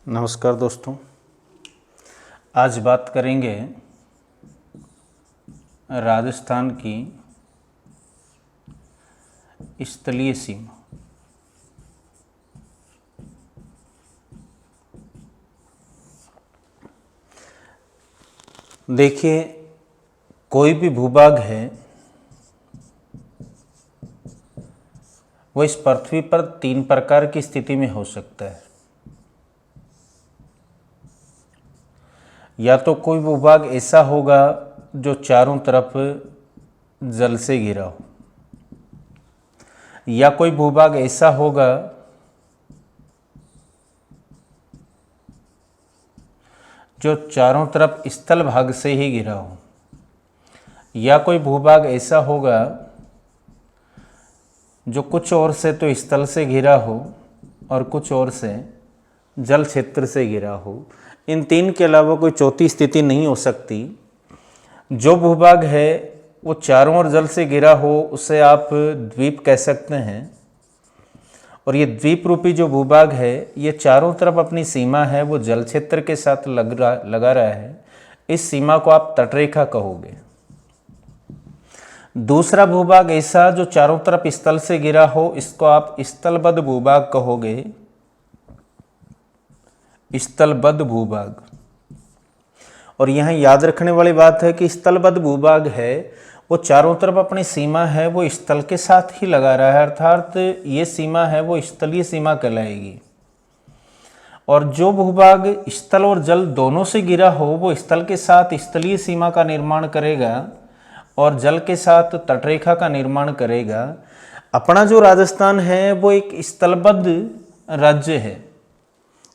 नमस्कार दोस्तों, आज बात करेंगे राजस्थान की स्थलीय सीमा। देखिए, कोई भी भूभाग है वो इस पृथ्वी पर 3 प्रकार की स्थिति में हो सकता है। या तो कोई भूभाग ऐसा होगा जो चारों तरफ जल से घिरा हो, या कोई भूभाग ऐसा होगा जो चारों तरफ स्थल भाग से ही घिरा हो, या कोई भूभाग ऐसा होगा जो कुछ ओर से तो स्थल से घिरा हो और कुछ ओर से जल क्षेत्र से घिरा हो। इन 3 के अलावा कोई चौथी स्थिति नहीं हो सकती। जो भूभाग है वो चारों ओर जल से घिरा हो उसे आप द्वीप कह सकते हैं, और ये द्वीप रूपी जो भूभाग है ये चारों तरफ अपनी सीमा है वो जल क्षेत्र के साथ लगा रहा है। इस सीमा को आप तटरेखा कहोगे। दूसरा भूभाग ऐसा जो चारों तरफ स्थल से घिरा हो, इसको आप स्थलबद्ध भूभाग कहोगे। स्थलबद्ध भूभाग। और यहाँ याद रखने वाली बात है कि स्थलबद्ध भूभाग है वो चारों तरफ अपनी सीमा है वो स्थल के साथ ही लगा रहा है, अर्थात ये सीमा है वो स्थलीय सीमा कहलाएगी। और जो भूभाग स्थल और जल दोनों से घिरा हो वो स्थल के साथ स्थलीय सीमा का निर्माण करेगा और जल के साथ तटरेखा का निर्माण करेगा। अपना जो राजस्थान है वो एक स्थलबद्ध राज्य है,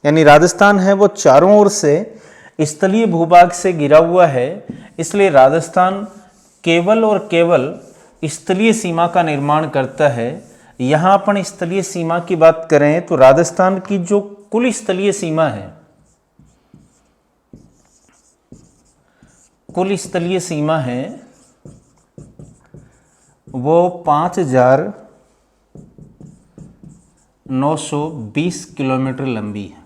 यानी राजस्थान है वो चारों ओर से स्थलीय भूभाग से घिरा हुआ है। इसलिए राजस्थान केवल और केवल स्थलीय सीमा का निर्माण करता है। यहाँ अपन स्थलीय सीमा की बात करें तो राजस्थान की जो कुल स्थलीय सीमा है, कुल स्थलीय सीमा है वो 5,920 किलोमीटर लंबी है।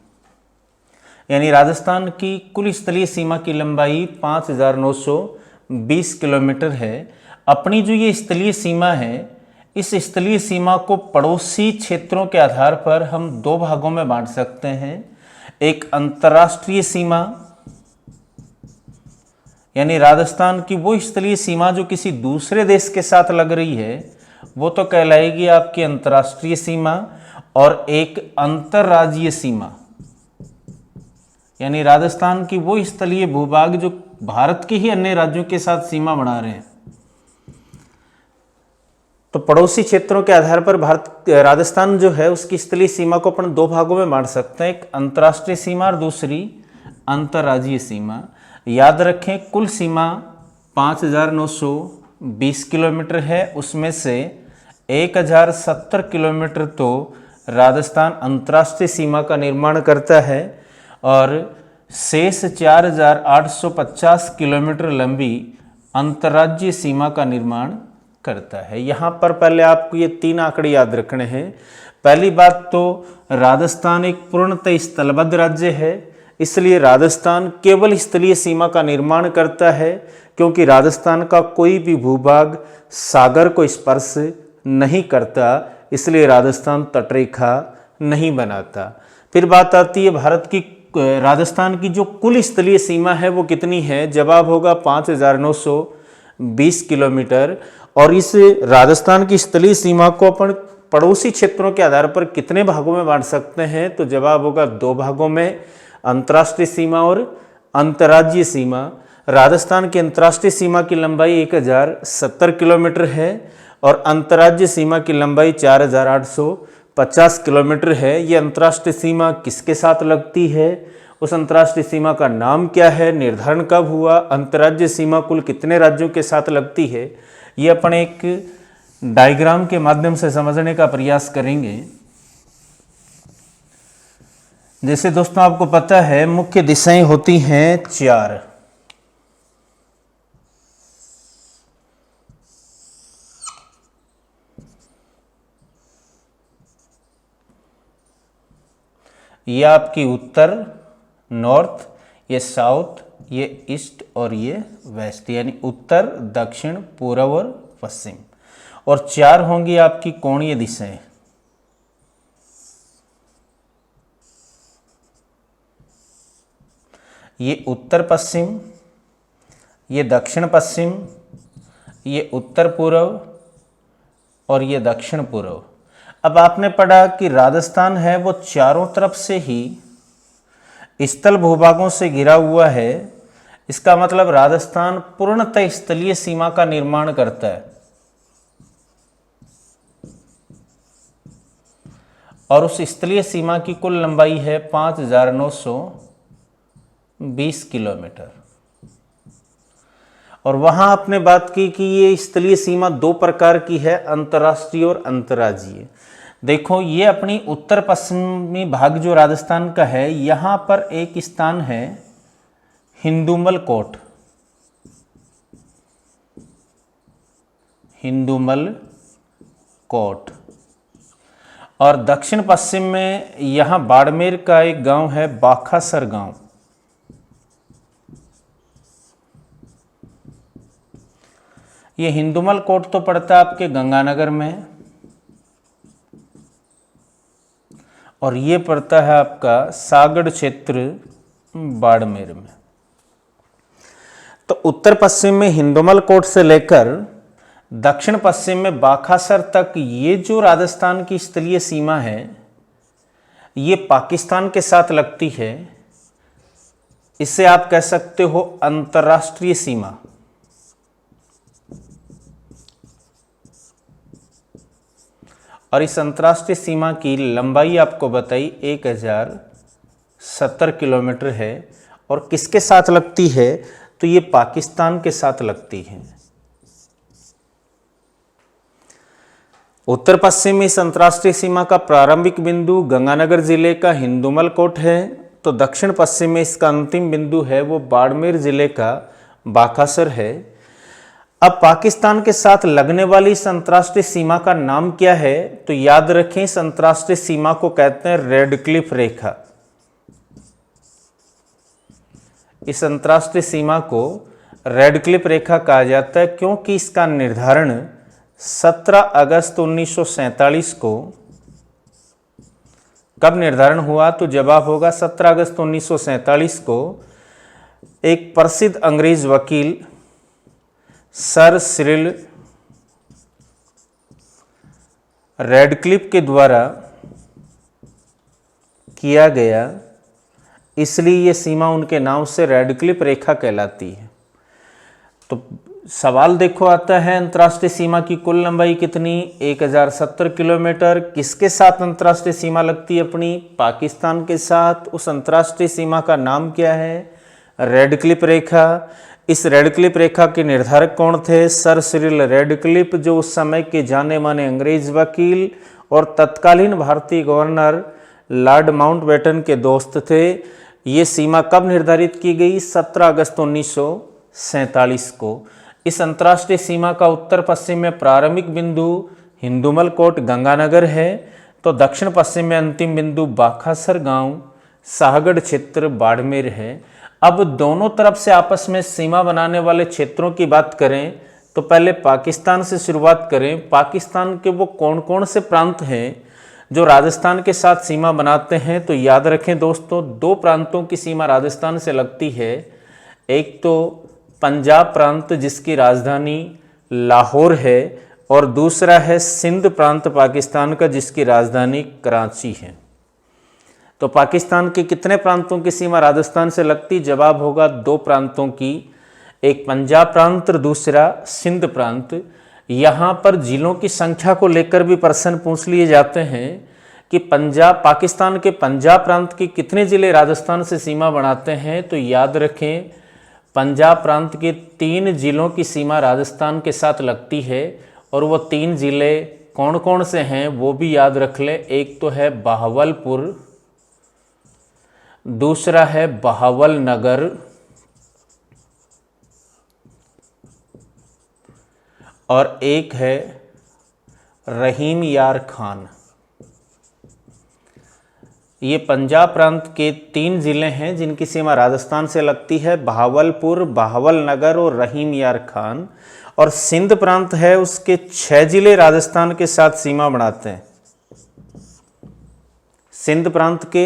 यानी राजस्थान की कुल स्थलीय सीमा की लंबाई 5,920 किलोमीटर है। अपनी जो ये स्थलीय सीमा है, इस स्थलीय सीमा को पड़ोसी क्षेत्रों के आधार पर हम 2 भागों में बांट सकते हैं। एक अंतर्राष्ट्रीय सीमा, यानी राजस्थान की वो स्थलीय सीमा जो किसी दूसरे देश के साथ लग रही है वो तो कहलाएगी आपकी अंतर्राष्ट्रीय सीमा। और एक अंतर्राज्यीय सीमा, यानी राजस्थान की वो स्थलीय भूभाग जो भारत के ही अन्य राज्यों के साथ सीमा बना रहे हैं। तो पड़ोसी क्षेत्रों के आधार पर राजस्थान जो है उसकी स्थलीय सीमा को अपन 2 भागों में बांट सकते हैं, एक अंतर्राष्ट्रीय सीमा और दूसरी अंतर्राज्यीय सीमा। याद रखें, कुल सीमा 5,920 किलोमीटर है, उसमें से 1,070 किलोमीटर तो राजस्थान अंतर्राष्ट्रीय सीमा का निर्माण करता है और शेष 4,850 किलोमीटर लंबी अंतर्राज्यीय सीमा का निर्माण करता है। यहाँ पर पहले आपको ये 3 आंकड़े याद रखने हैं। पहली बात तो राजस्थान एक पूर्णतः स्थलबद्ध राज्य है, इसलिए राजस्थान केवल स्थलीय सीमा का निर्माण करता है, क्योंकि राजस्थान का कोई भी भूभाग सागर को स्पर्श नहीं करता, इसलिए राजस्थान तटरेखा नहीं बनाता। फिर बात आती है भारत की राजस्थान की जो कुल स्थलीय सीमा है वो कितनी है। जवाब होगा 5,920 किलोमीटर। और इस राजस्थान की स्थलीय सीमा को अपन पड़ोसी क्षेत्रों के आधार पर कितने भागों में बांट सकते हैं, तो जवाब होगा 2 भागों में, अंतर्राष्ट्रीय सीमा और अंतर्राज्यीय सीमा। राजस्थान की अंतर्राष्ट्रीय सीमा की लंबाई 1,070 किलोमीटर है और अंतर्राज्यीय सीमा की लंबाई 4,850 किलोमीटर है। ये अंतर्राष्ट्रीय सीमा किसके साथ लगती है, उस अंतर्राष्ट्रीय सीमा का नाम क्या है, निर्धारण कब हुआ, अंतर्राज्यीय सीमा कुल कितने राज्यों के साथ लगती है, ये अपन एक डायग्राम के माध्यम से समझने का प्रयास करेंगे। जैसे दोस्तों आपको पता है मुख्य दिशाएं होती हैं 4। ये आपकी उत्तर, नॉर्थ, ये साउथ, ये ईस्ट और ये वेस्ट, यानी उत्तर, दक्षिण, पूर्व और पश्चिम। और 4 होंगी आपकी कोणीय दिशाएं। ये उत्तर पश्चिम, ये दक्षिण पश्चिम, ये उत्तर पूर्व और ये दक्षिण पूर्व। अब आपने पढ़ा कि राजस्थान है वो चारों तरफ से ही स्थल भूभागों से घिरा हुआ है। इसका मतलब राजस्थान पूर्णतः स्थलीय सीमा का निर्माण करता है और उस स्थलीय सीमा की कुल लंबाई है 5,920 किलोमीटर। और वहां आपने बात की कि ये स्थलीय सीमा 2 प्रकार की है, अंतर्राष्ट्रीय और अंतर्राज्यीय। देखो, ये अपनी उत्तर पश्चिमी भाग जो राजस्थान का है, यहां पर एक स्थान है हिंदुमल कोट, हिंदुमल कोट। और दक्षिण पश्चिम में यहां बाड़मेर का एक गांव है बाखासर गांव। ये हिंदुमल कोट तो पड़ता है आपके गंगानगर में और ये पड़ता है आपका सागड़ क्षेत्र बाड़मेर में। तो उत्तर पश्चिम में हिंदुमल कोट से लेकर दक्षिण पश्चिम में बाखासर तक ये जो राजस्थान की स्थलीय सीमा है, ये पाकिस्तान के साथ लगती है। इसे आप कह सकते हो अंतर्राष्ट्रीय सीमा। और इस अंतर्राष्ट्रीय सीमा की लंबाई आपको बताई 1070 किलोमीटर है। और किसके साथ लगती है? तो ये पाकिस्तान के साथ लगती है। उत्तर पश्चिम इस अंतर्राष्ट्रीय सीमा का प्रारंभिक बिंदु गंगानगर जिले का हिंदुमल कोट है, तो दक्षिण पश्चिम में इसका अंतिम बिंदु है वो बाड़मेर जिले का बाखासर है। अब पाकिस्तान के साथ लगने वाली इस अंतर्राष्ट्रीय सीमा का नाम क्या है? तो याद रखें, इस अंतर्राष्ट्रीय सीमा को कहते हैं रेडक्लिफ रेखा। इस अंतर्राष्ट्रीय सीमा को रेडक्लिफ रेखा कहा जाता है क्योंकि इसका निर्धारण 17 अगस्त 1947 को कब निर्धारण हुआ? तो जवाब होगा 17 अगस्त 1947 को एक प्रसिद्ध अंग्रेज वकील सर सिरिल रेडक्लिफ के द्वारा किया गया, इसलिए ये सीमा उनके नाम से रेडक्लिफ रेखा कहलाती है। तो सवाल देखो आता है, अंतर्राष्ट्रीय सीमा की कुल लंबाई कितनी? 1070 किलोमीटर। किसके साथ अंतर्राष्ट्रीय सीमा लगती है अपनी? पाकिस्तान के साथ। उस अंतर्राष्ट्रीय सीमा का नाम क्या है? रेडक्लिफ रेखा। इस रेडक्लिफ रेखा के निर्धारक कौन थे? सर सिरिल रेडक्लिफ, जो उस समय के जाने माने अंग्रेज वकील और तत्कालीन भारतीय गवर्नर लॉर्ड माउंटबेटन के दोस्त थे। ये सीमा कब निर्धारित की गई? 17 अगस्त 1947 को। इस अंतर्राष्ट्रीय सीमा का उत्तर पश्चिम में प्रारंभिक बिंदु हिंदुमल कोट गंगानगर है, तो दक्षिण पश्चिम में अंतिम बिंदु बाखासर गांव साहगढ़ क्षेत्र बाड़मेर है। अब दोनों तरफ से आपस में सीमा बनाने वाले क्षेत्रों की बात करें तो पहले पाकिस्तान से शुरुआत करें। पाकिस्तान के वो कौन कौन से प्रांत हैं जो राजस्थान के साथ सीमा बनाते हैं? तो याद रखें दोस्तों, 2 प्रांतों की सीमा राजस्थान से लगती है। एक तो पंजाब प्रांत जिसकी राजधानी लाहौर है और दूसरा है सिंध प्रांत पाकिस्तान का जिसकी राजधानी कराची है। तो पाकिस्तान के कितने प्रांतों की सीमा राजस्थान से लगती? जवाब होगा 2 प्रांतों की, एक पंजाब प्रांत और दूसरा सिंध प्रांत। यहाँ पर जिलों की संख्या को लेकर भी प्रश्न पूछ लिए जाते हैं कि पाकिस्तान के पंजाब प्रांत के कितने जिले राजस्थान से सीमा बनाते हैं? तो याद रखें, पंजाब प्रांत के 3 जिलों की सीमा राजस्थान के साथ लगती है और वो 3 जिले कौन कौन से हैं वो भी याद रख ले। एक तो है बहावलपुर, दूसरा है बहावलनगर और एक है रहीम यार खान। ये पंजाब प्रांत के 3 जिले हैं जिनकी सीमा राजस्थान से लगती है, भावलपुर, भावलनगर और रहीम यार खान। और सिंध प्रांत है उसके 6 जिले राजस्थान के साथ सीमा बनाते हैं। सिंध प्रांत के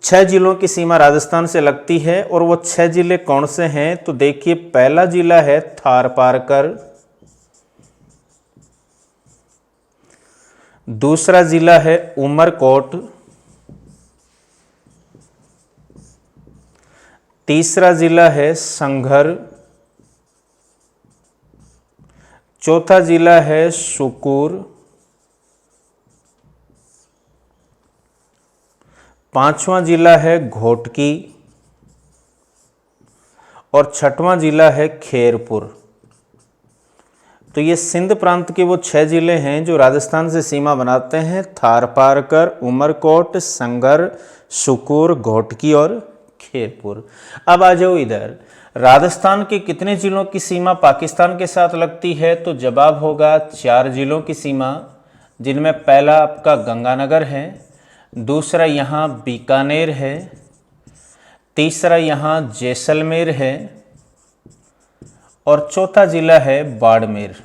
6 जिलों की सीमा राजस्थान से लगती है और वो 6 जिले कौन से हैं तो देखिए, पहला जिला है थारपारकर, दूसरा जिला है उमरकोट, तीसरा जिला है संघर, चौथा जिला है सुकूर, पांचवा जिला है घोटकी और छठवां जिला है खेरपुर। तो ये सिंध प्रांत के वो 6 जिले हैं जो राजस्थान से सीमा बनाते हैं, थारपारकर, उमरकोट, संगर, सुकूर, घोटकी और खेरपुर। अब आ जाओ इधर, राजस्थान के कितने जिलों की सीमा पाकिस्तान के साथ लगती है तो जवाब होगा 4 जिलों की सीमा, जिनमें पहला आपका गंगानगर है, दूसरा यहाँ बीकानेर है, तीसरा यहाँ जैसलमेर है और चौथा जिला है बाड़मेर।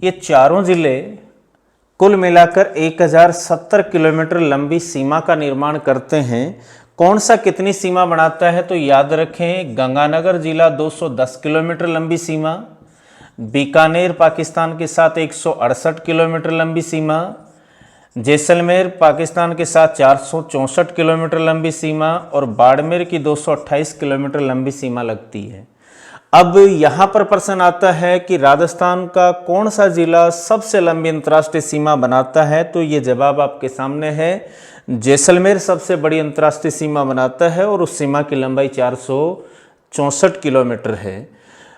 ये चारों जिले कुल मिलाकर 1070 किलोमीटर लंबी सीमा का निर्माण करते हैं। कौन सा कितनी सीमा बनाता है तो याद रखें, गंगानगर जिला 210 किलोमीटर लंबी सीमा, बीकानेर पाकिस्तान के साथ 168 किलोमीटर लंबी सीमा, जैसलमेर पाकिस्तान के साथ 464 किलोमीटर लंबी सीमा और बाड़मेर की 228 किलोमीटर लंबी सीमा लगती है। अब यहाँ पर प्रश्न आता है कि राजस्थान का कौन सा जिला सबसे लंबी अंतर्राष्ट्रीय सीमा बनाता है तो ये जवाब आपके सामने है, जैसलमेर सबसे बड़ी अंतर्राष्ट्रीय सीमा बनाता है और उस सीमा की लंबाई 464 किलोमीटर है।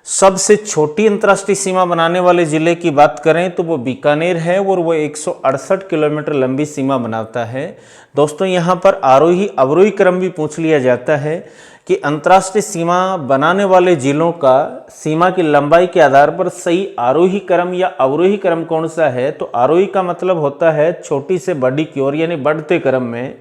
सबसे छोटी अंतर्राष्ट्रीय सीमा बनाने वाले जिले की बात करें तो वो बीकानेर है और वो 168 किलोमीटर लंबी सीमा बनाता है। दोस्तों, यहाँ पर आरोही अवरोही क्रम भी पूछ लिया जाता है कि अंतर्राष्ट्रीय सीमा बनाने वाले जिलों का सीमा की लंबाई के आधार पर सही आरोही क्रम या अवरोही क्रम कौन सा है। तो आरोही का मतलब होता है छोटी से बड़ी की ओर यानी बढ़ते क्रम में,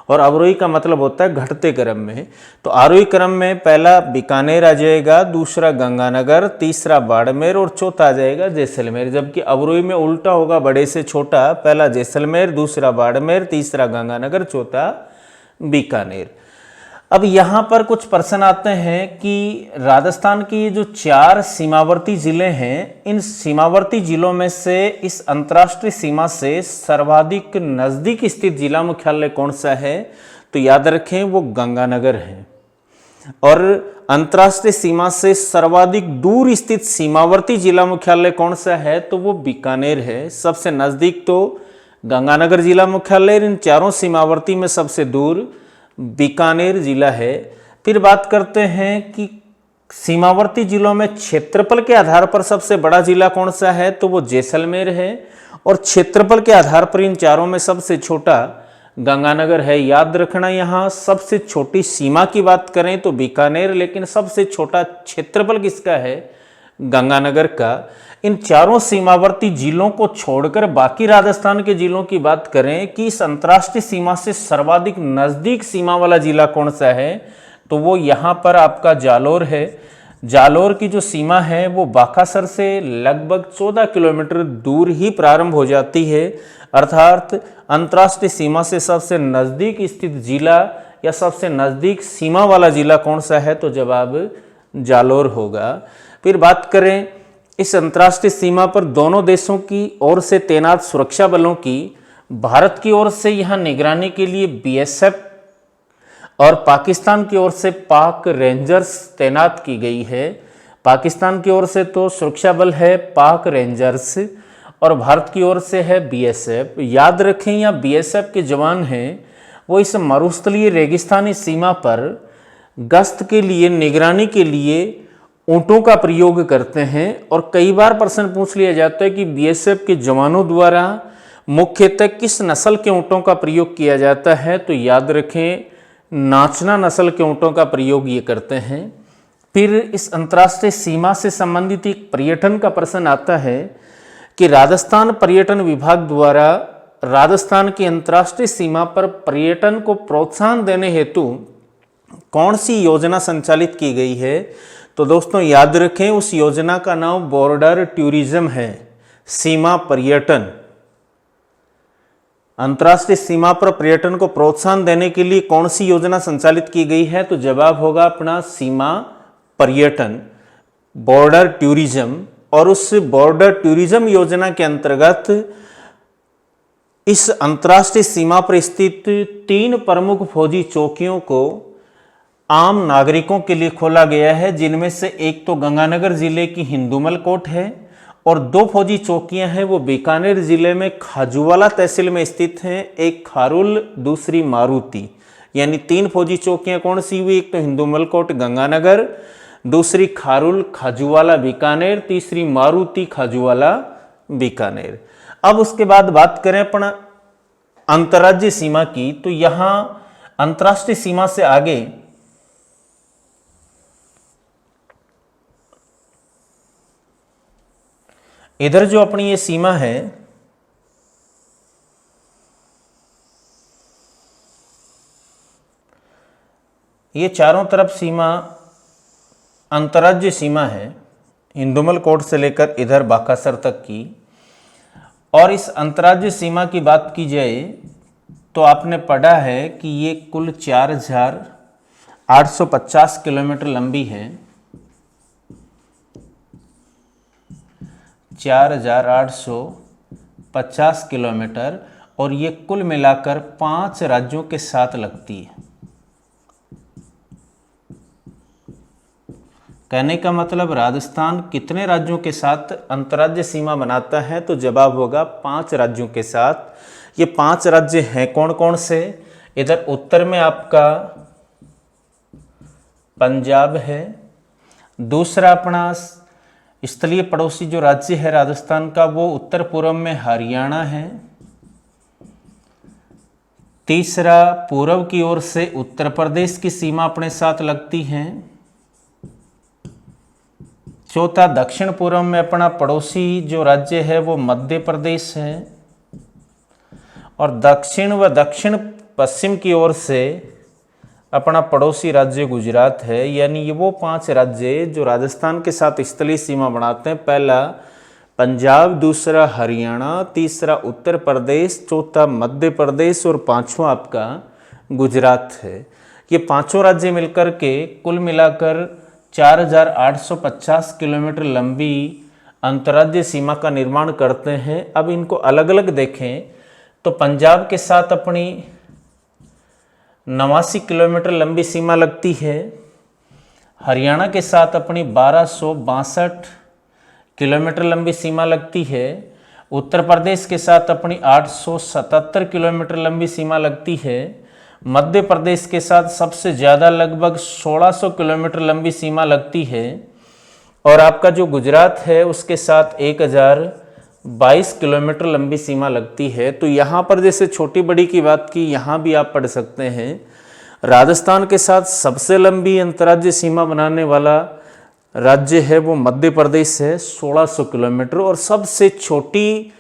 और अवरोही का मतलब होता है घटते क्रम में। तो आरोही क्रम में पहला बीकानेर आ जाएगा, दूसरा गंगानगर, तीसरा बाड़मेर और चौथा आ जाएगा जैसलमेर। जबकि अवरोही में उल्टा होगा, बड़े से छोटा, पहला जैसलमेर, दूसरा बाड़मेर, तीसरा गंगानगर, चौथा बीकानेर। अब यहाँ पर कुछ प्रश्न आते हैं कि राजस्थान की ये जो 4 सीमावर्ती जिले हैं, इन सीमावर्ती जिलों में से इस अंतर्राष्ट्रीय सीमा से सर्वाधिक नज़दीक स्थित जिला मुख्यालय कौन सा है तो याद रखें वो गंगानगर है। और अंतर्राष्ट्रीय सीमा से सर्वाधिक दूर स्थित सीमावर्ती जिला मुख्यालय कौन सा है तो वो बीकानेर है। सबसे नज़दीक तो गंगानगर जिला मुख्यालय, इन चारों सीमावर्ती में सबसे दूर बीकानेर जिला है। फिर बात करते हैं कि सीमावर्ती जिलों में क्षेत्रफल के आधार पर सबसे बड़ा जिला कौन सा है तो वो जैसलमेर है, और क्षेत्रफल के आधार पर इन चारों में सबसे छोटा गंगानगर है। याद रखना, यहाँ सबसे छोटी सीमा की बात करें तो बीकानेर, लेकिन सबसे छोटा क्षेत्रफल किसका है, गंगानगर का। इन चारों सीमावर्ती जिलों को छोड़कर बाकी राजस्थान के जिलों की बात करें कि इस अंतर्राष्ट्रीय सीमा से सर्वाधिक नज़दीक सीमा वाला जिला कौन सा है तो वो यहाँ पर आपका जालोर है। जालोर की जो सीमा है वो बाकासर से लगभग 14 किलोमीटर दूर ही प्रारंभ हो जाती है। अर्थात अंतर्राष्ट्रीय सीमा से सबसे नज़दीक स्थित जिला या सबसे नज़दीक सीमा वाला जिला कौन सा है तो जवाब जालोर होगा। फिर बात करें इस अंतर्राष्ट्रीय सीमा पर दोनों देशों की ओर से तैनात सुरक्षा बलों की, भारत की ओर से यहाँ निगरानी के लिए बीएसएफ और पाकिस्तान की ओर से पाक रेंजर्स तैनात की गई है। पाकिस्तान की ओर से तो सुरक्षा बल है पाक रेंजर्स और भारत की ओर से है बीएसएफ। याद रखें, यहाँ बीएसएफ के जवान हैं वो इस मरुस्थलीय रेगिस्तानी सीमा पर गश्त के लिए, निगरानी के लिए ऊँटों का प्रयोग करते हैं। और कई बार प्रश्न पूछ लिया जाता है कि बीएसएफ के जवानों द्वारा मुख्यतः किस नस्ल के ऊँटों का प्रयोग किया जाता है तो याद रखें नाचना नस्ल के ऊँटों का प्रयोग ये करते हैं। फिर इस अंतर्राष्ट्रीय सीमा से संबंधित एक पर्यटन का प्रश्न आता है कि राजस्थान पर्यटन विभाग द्वारा राजस्थान की अंतर्राष्ट्रीय सीमा पर पर्यटन को प्रोत्साहन देने हेतु कौन सी योजना संचालित की गई है? तो दोस्तों याद रखें, उस योजना का नाम बॉर्डर टूरिज्म है, सीमा पर्यटन। अंतर्राष्ट्रीय सीमा पर पर्यटन को प्रोत्साहन देने के लिए कौन सी योजना संचालित की गई है? तो जवाब होगा अपना सीमा पर्यटन, बॉर्डर टूरिज्म। और उस बॉर्डर टूरिज्म योजना के अंतर्गत इस अंतर्राष्ट्रीय सीमा पर स्थित 3 प्रमुख फौजी चौकियों को आम नागरिकों के लिए खोला गया है, जिनमें से एक तो गंगानगर जिले की हिंदुमल कोट है और 2 फौजी चौकियां हैं वो बीकानेर जिले में खाजूवाला तहसील में स्थित हैं, एक खारुल, दूसरी मारुति। यानी 3 फौजी चौकियां कौन सी हुई? एक तो हिंदुमल कोट गंगानगर, दूसरी खारुल खाजूवाला बीकानेर, तीसरी मारुति खाजूवाला बीकानेर। अब उसके बाद बात करें अपना अंतर्राज्यीय सीमा की, तो यहां अंतर्राष्ट्रीय सीमा से आगे इधर जो अपनी ये सीमा है, ये चारों तरफ सीमा अंतर्राज्यीय सीमा है, हिंदुमल कोट से लेकर इधर बाकासर तक की। और इस अंतर्राज्यीय सीमा की बात की जाए तो आपने पढ़ा है कि ये कुल 4,850 किलोमीटर लंबी है, 4,850 किलोमीटर, और ये कुल मिलाकर 5 राज्यों के साथ लगती है। कहने का मतलब राजस्थान कितने राज्यों के साथ अंतर्राज्यीय सीमा बनाता है? तो जवाब होगा 5 राज्यों के साथ। ये 5 राज्य हैं कौन कौन से? इधर उत्तर में आपका पंजाब है, दूसरा अपना स्थलीय पड़ोसी जो राज्य है राजस्थान का वो उत्तर पूर्व में हरियाणा है, तीसरा पूर्व की ओर से उत्तर प्रदेश की सीमा अपने साथ लगती है, चौथा दक्षिण पूर्व में अपना पड़ोसी जो राज्य है वो मध्य प्रदेश है, और दक्षिण व दक्षिण पश्चिम की ओर से अपना पड़ोसी राज्य गुजरात है। यानी ये वो 5 राज्य जो राजस्थान के साथ स्थलीय सीमा बनाते हैं। पहला पंजाब, दूसरा हरियाणा, तीसरा उत्तर प्रदेश, चौथा मध्य प्रदेश और 5वां आपका गुजरात है। ये 5 राज्य मिलकर के कुल मिलाकर 4,850 किलोमीटर लंबी अंतर्राज्यीय सीमा का निर्माण करते हैं। अब इनको अलग अलग देखें तो पंजाब के साथ अपनी 89 किलोमीटर लंबी सीमा लगती है, हरियाणा के साथ अपनी 1262 किलोमीटर लंबी सीमा लगती है, उत्तर प्रदेश के साथ अपनी 877 किलोमीटर लंबी सीमा लगती है, मध्य प्रदेश के साथ सबसे ज़्यादा लगभग 1600 किलोमीटर लंबी सीमा लगती है, और आपका जो गुजरात है उसके साथ 1022 किलोमीटर लंबी सीमा लगती है। तो यहाँ पर जैसे छोटी बड़ी की बात की, यहाँ भी आप पढ़ सकते हैं राजस्थान के साथ सबसे लंबी अंतर्राज्यीय सीमा बनाने वाला राज्य है वो मध्य प्रदेश है, 1600 किलोमीटर, और सबसे छोटी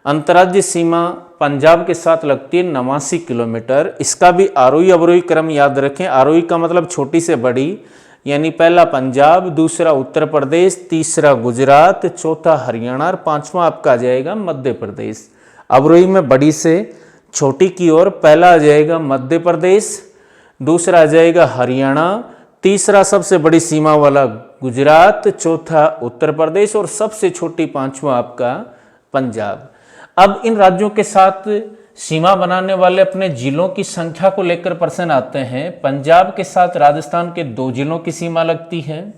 अंतर्राज्यीय सीमा पंजाब के साथ लगती है 89 किलोमीटर। इसका भी आरोही अवरोही क्रम याद रखें। आरोही का मतलब छोटी से बड़ी, यानी पहला पंजाब, दूसरा उत्तर प्रदेश, तीसरा गुजरात, चौथा हरियाणा और 5वां आपका आ जाएगा मध्य प्रदेश। अवरोही में बड़ी से छोटी की ओर पहला आ जाएगा मध्य प्रदेश, दूसरा आ जाएगा हरियाणा, तीसरा सबसे बड़ी सीमा वाला गुजरात, चौथा उत्तर प्रदेश और सबसे छोटी 5वां आपका पंजाब। अब इन राज्यों के साथ सीमा बनाने वाले अपने जिलों की संख्या को लेकर प्रश्न आते हैं। पंजाब के साथ राजस्थान के 2 जिलों की सीमा लगती है,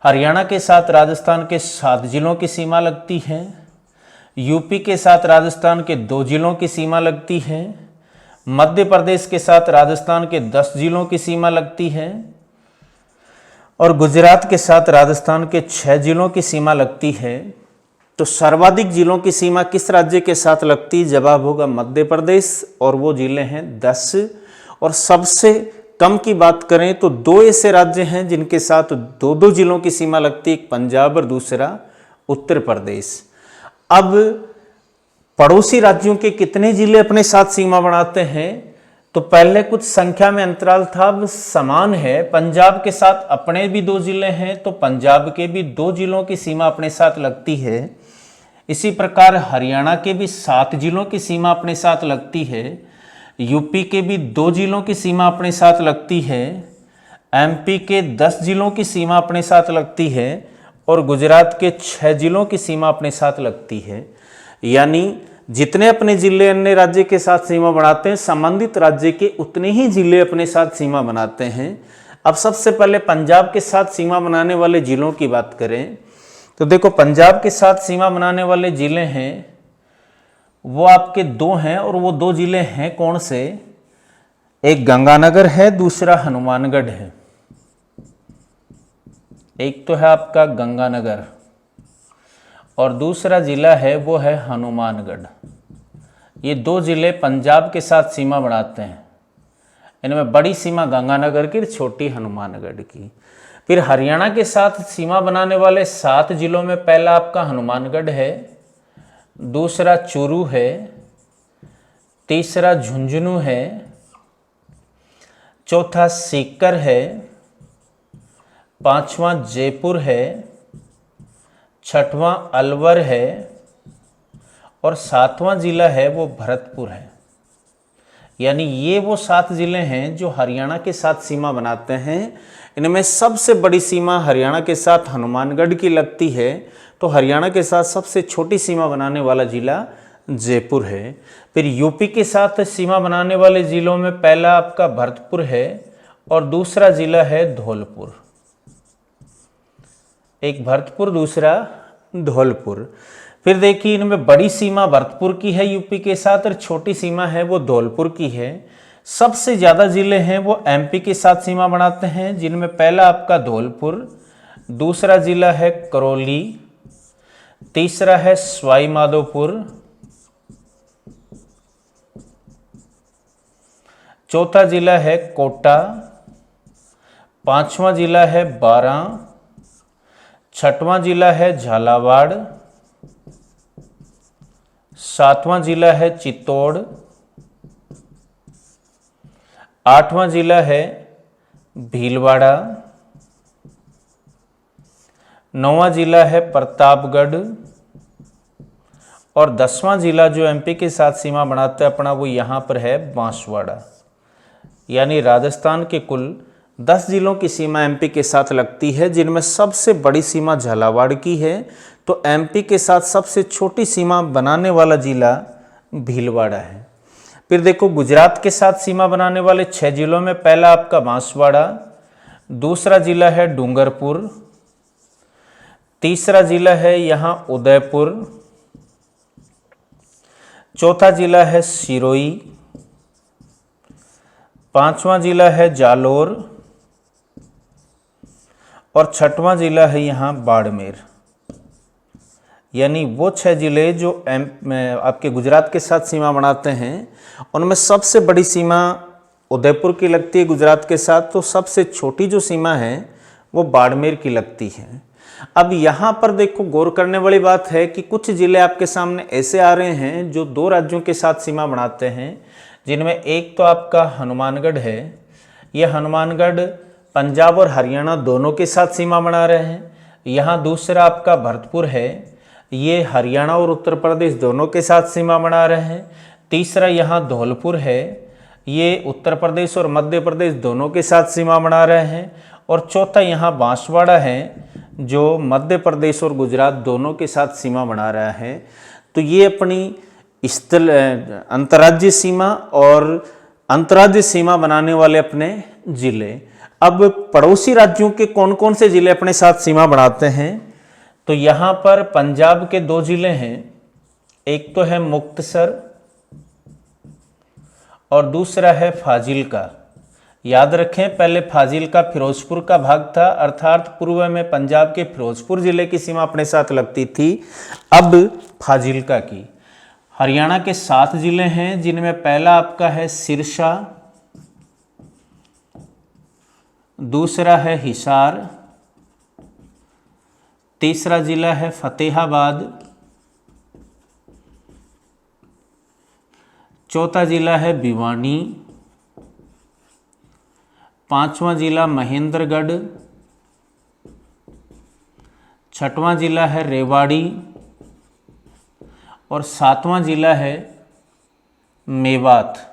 हरियाणा के साथ राजस्थान के 7 जिलों की सीमा लगती है, यूपी के साथ राजस्थान के 2 जिलों की सीमा लगती है, मध्य प्रदेश के साथ राजस्थान के 10 जिलों की सीमा लगती है, और गुजरात के साथ राजस्थान के 6 जिलों की सीमा लगती है। तो सर्वाधिक जिलों की सीमा किस राज्य के साथ लगती है? जवाब होगा मध्य प्रदेश, और वो जिले हैं 10। और सबसे कम की बात करें तो 2 ऐसे राज्य हैं जिनके साथ 2-2 जिलों की सीमा लगती है, एक पंजाब और दूसरा उत्तर प्रदेश। अब पड़ोसी राज्यों के कितने जिले अपने साथ सीमा बनाते हैं? तो पहले कुछ संख्या में अंतराल था, अब समान है। पंजाब के साथ अपने भी 2 जिले हैं, तो पंजाब के भी 2 जिलों की सीमा अपने साथ लगती है। इसी प्रकार हरियाणा के भी 7 जिलों की सीमा अपने साथ लगती है। यूपी के भी 2 जिलों की सीमा अपने साथ लगती है। एमपी के 10 जिलों की सीमा अपने साथ लगती है और गुजरात के 6 जिलों की सीमा अपने साथ लगती है। यानी जितने अपने जिले अन्य राज्य के साथ सीमा बनाते हैं, संबंधित राज्य के उतने ही जिले अपने साथ सीमा बनाते हैं। अब सबसे पहले पंजाब के साथ सीमा बनाने वाले जिलों की बात करें तो देखो, पंजाब के साथ सीमा बनाने वाले जिले हैं वो आपके 2 हैं, और वो 2 जिले हैं कौन से? एक गंगानगर है, दूसरा हनुमानगढ़ है। एक तो है आपका गंगानगर और दूसरा जिला है वो है हनुमानगढ़। ये 2 जिले पंजाब के साथ सीमा बनाते हैं। इनमें बड़ी सीमा गंगानगर की, छोटी हनुमानगढ़ की। फिर हरियाणा के साथ सीमा बनाने वाले 7 जिलों में पहला आपका हनुमानगढ़ है, दूसरा चूरू है, तीसरा झुंझुनू है, चौथा सीकर है, 5वां जयपुर है, 6वां अलवर है और 7वां जिला है वो भरतपुर है। यानी ये वो 7 जिले हैं जो हरियाणा के साथ सीमा बनाते हैं। इनमें सबसे बड़ी सीमा हरियाणा के साथ हनुमानगढ़ की लगती है, तो हरियाणा के साथ सबसे छोटी सीमा बनाने वाला जिला जयपुर है। फिर यूपी के साथ सीमा बनाने वाले जिलों में पहला आपका भरतपुर है और दूसरा जिला है धौलपुर। एक भरतपुर, दूसरा धौलपुर। फिर देखिए, इनमें बड़ी सीमा भरतपुर की है यूपी के साथ और छोटी सीमा है वो धौलपुर की है। सबसे ज़्यादा जिले हैं वो एमपी के साथ सीमा बनाते हैं, जिनमें पहला आपका धौलपुर, दूसरा जिला है करौली, तीसरा है सवाई माधोपुर, चौथा जिला है कोटा, 5वां जिला है बारां, 6वां जिला है झालावाड़, 7वां जिला है चित्तौड़, 8वां जिला है भीलवाड़ा, 9वां जिला है प्रतापगढ़ और 10वां जिला जो एमपी के साथ सीमा बनाता है अपना, वो यहाँ पर है बांसवाड़ा। यानी राजस्थान के कुल 10 जिलों की सीमा एमपी के साथ लगती है, जिनमें सबसे बड़ी सीमा झालावाड़ की है। तो एमपी के साथ सबसे छोटी सीमा बनाने वाला जिला भीलवाड़ा है। फिर देखो, गुजरात के साथ सीमा बनाने वाले 6 जिलों में पहला आपका बांसवाड़ा, दूसरा जिला है डूंगरपुर, तीसरा जिला है यहाँ उदयपुर, चौथा जिला है सिरोही, 5वां जिला है जालोर और 6वां जिला है यहाँ बाड़मेर। यानी वो 6 जिले जो आपके गुजरात के साथ सीमा बनाते हैं, उनमें सबसे बड़ी सीमा उदयपुर की लगती है गुजरात के साथ, तो सबसे छोटी जो सीमा है वो बाड़मेर की लगती है। अब यहाँ पर देखो, गौर करने वाली बात है कि कुछ जिले आपके सामने ऐसे आ रहे हैं जो 2 राज्यों के साथ सीमा बनाते हैं, जिनमें एक तो आपका हनुमानगढ़ है। यह हनुमानगढ़ पंजाब और हरियाणा दोनों के साथ सीमा बना रहे हैं। यहाँ दूसरा आपका भरतपुर है, ये हरियाणा और उत्तर प्रदेश दोनों के साथ सीमा बना रहे हैं। तीसरा यहाँ धौलपुर है, ये उत्तर प्रदेश और मध्य प्रदेश दोनों के साथ सीमा बना रहे हैं। और चौथा यहाँ बांसवाड़ा है, जो मध्य प्रदेश और गुजरात दोनों के साथ सीमा बना रहा है। तो ये अपनी स्थल अंतर्राज्यीय सीमा और अंतर्राज्यीय सीमा बनाने वाले अपने जिले। अब पड़ोसी राज्यों के कौन कौन से जिले अपने साथ सीमा बनाते हैं? तो यहाँ पर पंजाब के 2 जिले हैं, एक तो है मुक्तसर और दूसरा है फाजिल्का। याद रखें, पहले फाजिल्का फिरोजपुर का भाग था, अर्थात पूर्व में पंजाब के फिरोजपुर जिले की सीमा अपने साथ लगती थी, अब फाजिल्का की। हरियाणा के 7 जिले हैं, जिनमें पहला आपका है सिरसा, दूसरा है हिसार, तीसरा जिला है फतेहाबाद, चौथा जिला है भिवानी, पांचवा जिला महेंद्रगढ़, छठवां जिला है रेवाड़ी और सातवां जिला है मेवात।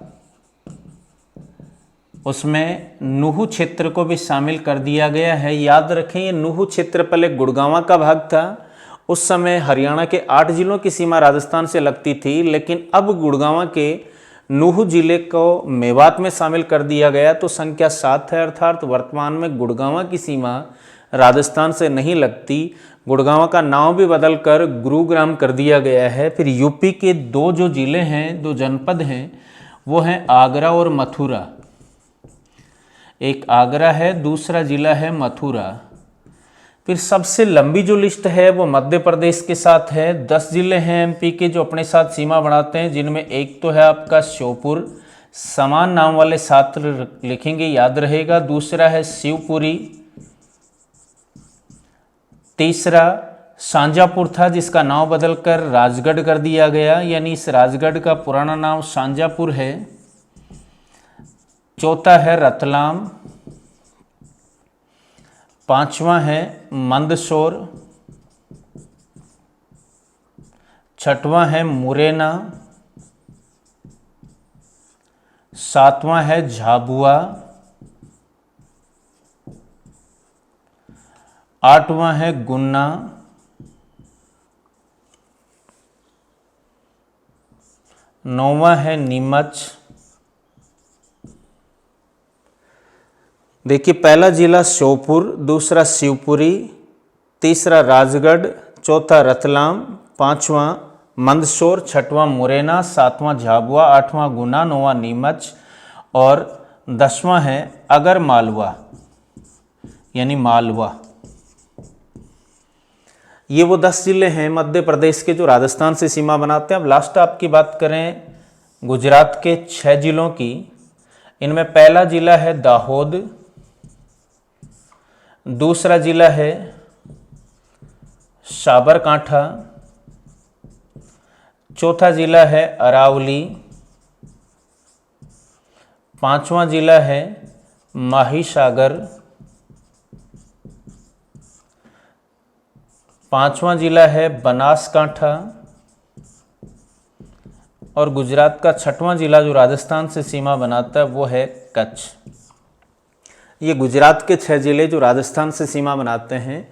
उसमें नूहू क्षेत्र को भी शामिल कर दिया गया है। याद रखें ये नूहू क्षेत्र पहले गुड़गांव का भाग था। उस समय हरियाणा के 8 जिलों की सीमा राजस्थान से लगती थी, लेकिन अब गुड़गांव के नूहू जिले को मेवात में शामिल कर दिया गया तो संख्या 7 है। अर्थात वर्तमान में गुड़गांव की सीमा राजस्थान से नहीं लगती। गुड़गांव का नाम भी बदलकर गुरुग्राम कर दिया गया है। फिर यूपी के 2 जो जिले हैं, 2 जनपद हैं, वो हैं आगरा और मथुरा। एक आगरा है, दूसरा जिला है मथुरा। फिर सबसे लंबी जो लिस्ट है वो मध्य प्रदेश के साथ है। 10 जिले हैं एमपी के जो अपने साथ सीमा बनाते हैं, जिनमें एक तो है आपका श्योपुर, समान नाम वाले साथ लिखेंगे, याद रहेगा। दूसरा है शिवपुरी, तीसरा शांजापुर था जिसका नाम बदलकर राजगढ़ कर दिया गया, यानी इस राजगढ़ का पुराना नाम शांजापुर है। चौथा है रतलाम, पांचवा है मंदसौर, छठवां है मुरैना, सातवां है झाबुआ, आठवां है गुन्ना, नौवां है नीमच। देखिए पहला जिला श्योपुर, दूसरा शिवपुरी, तीसरा राजगढ़, चौथा रतलाम, पांचवां मंदसौर, छठवां मुरैना, सातवां झाबुआ, आठवां गुना, नौवां नीमच और 10वां है अगर मालवा यानी मालवा। ये वो 10 जिले हैं मध्य प्रदेश के जो राजस्थान से सीमा बनाते हैं। अब लास्ट आपकी बात करें गुजरात के 6 जिलों की। इनमें पहला जिला है दाहोद, दूसरा जिला है साबरकांठा, चौथा जिला है अरावली, पांचवां जिला है माहीसागर, पांचवां जिला है बनासकांठा और गुजरात का 6वां जिला जो राजस्थान से सीमा बनाता है वो है कच्छ। ये गुजरात के 6 जिले जो राजस्थान से सीमा बनाते हैं।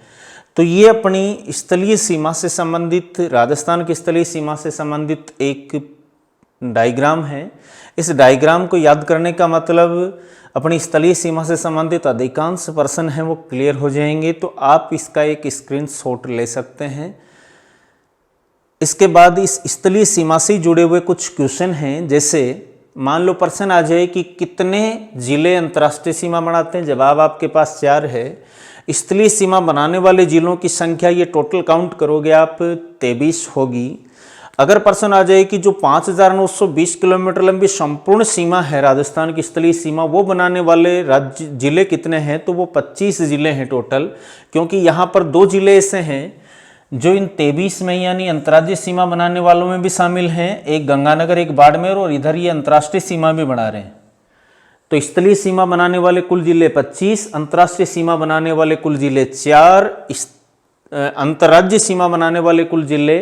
तो ये अपनी स्थलीय सीमा से संबंधित, राजस्थान की स्थलीय सीमा से संबंधित एक डायग्राम है। इस डायग्राम को याद करने का मतलब अपनी स्थलीय सीमा से संबंधित अधिकांश पर्सन हैं वो क्लियर हो जाएंगे। तो आप इसका एक स्क्रीनशॉट ले सकते हैं। इसके बाद इस स्थलीय सीमा से जुड़े हुए कुछ क्वेश्चन हैं, जैसे मान लो प्रश्न आ जाए कि कितने जिले अंतर्राष्ट्रीय सीमा बनाते हैं। जवाब आपके पास 4 है। स्थलीय सीमा बनाने वाले जिलों की संख्या ये टोटल काउंट करोगे आप 23 होगी। अगर प्रश्न आ जाए कि जो 5920 किलोमीटर लंबी संपूर्ण सीमा है राजस्थान की स्थलीय सीमा, वो बनाने वाले राज्य जिले कितने हैं, तो वो 25 जिले हैं टोटल। क्योंकि यहाँ पर 2 जिले ऐसे हैं जो इन 23 में यानी अंतर्राज्यीय सीमा बनाने वालों में भी शामिल हैं, एक गंगानगर एक बाड़मेर, और इधर ये अंतर्राष्ट्रीय सीमा भी बना रहे हैं। तो स्थलीय सीमा बनाने वाले कुल जिले 25, अंतर्राष्ट्रीय सीमा बनाने वाले कुल जिले 4, अंतर्राज्यीय सीमा बनाने वाले कुल जिले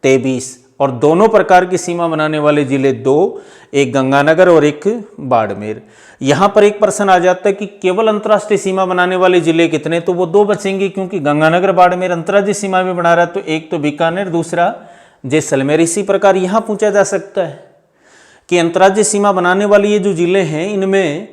23 और दोनों प्रकार की सीमा बनाने वाले जिले 2, एक गंगानगर और एक बाड़मेर। यहाँ पर एक प्रश्न आ जाता है कि केवल अंतर्राष्ट्रीय सीमा बनाने वाले जिले कितने, तो वो 2 बचेंगे क्योंकि गंगानगर बाड़मेर अंतर्राज्यीय सीमा में बना रहा है। तो एक तो बीकानेर, दूसरा जैसलमेर। इसी प्रकार यहाँ पूछा जा सकता है कि अंतर्राज्यीय सीमा बनाने वाले ये जो जिले हैं इनमें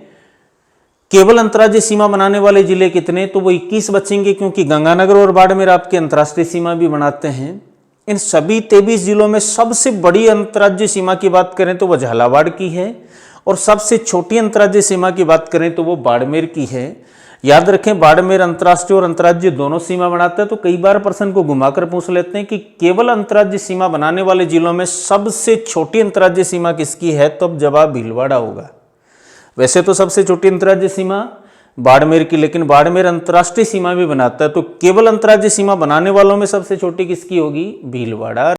केवल अंतर्राज्यीय सीमा बनाने वाले जिले कितने, तो वो 21 बचेंगे क्योंकि गंगानगर और बाड़मेर आपके अंतर्राष्ट्रीय सीमा भी बनाते हैं। इन सभी 23 जिलों में सबसे बड़ी अंतर्राज्यीय सीमा की बात करें तो वो झालावाड़ की है और सबसे छोटी अंतर्राज्यीय सीमा की बात करें तो वो बाड़मेर की है। याद रखें बाड़मेर अंतर्राष्ट्रीय और अंतर्राज्यीय दोनों सीमा बनाता है। तो कई बार प्रश्न को घुमाकर पूछ लेते हैं कि केवल अंतर्राज्यीय सीमा बनाने वाले जिलों में सबसे छोटी अंतर्राज्यीय सीमा किसकी है, तो अब जवाब भीलवाड़ा होगा। वैसे तो सबसे छोटी अंतर्राज्यीय सीमा बाड़मेर की, लेकिन बाड़मेर अंतर्राष्ट्रीय सीमा भी बनाता है। तो केवल अंतर्राज्यीय सीमा बनाने वालों में सबसे छोटी किसकी होगी, भीलवाड़ा।